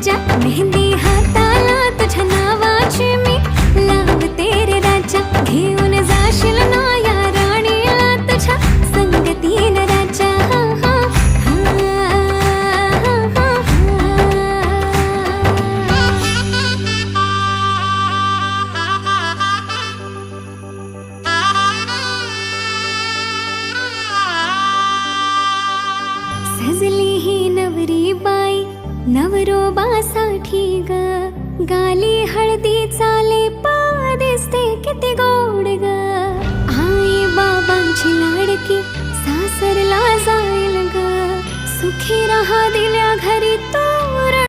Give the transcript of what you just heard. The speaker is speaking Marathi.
राजा, मेहंदी हाताला तुझ्या नावाची मी लावते रे राजा. घेऊन जाशील ना या राणीला तुझ्या संगतीन राजा. सजली ही नवरी बाई नवरोबासाठी ग, गाली हळदी चाले दिसते किती गोड ग. आई बाबांची लाडकी सासरला जाईल ग, सुखी राहा दिल्या घरी तो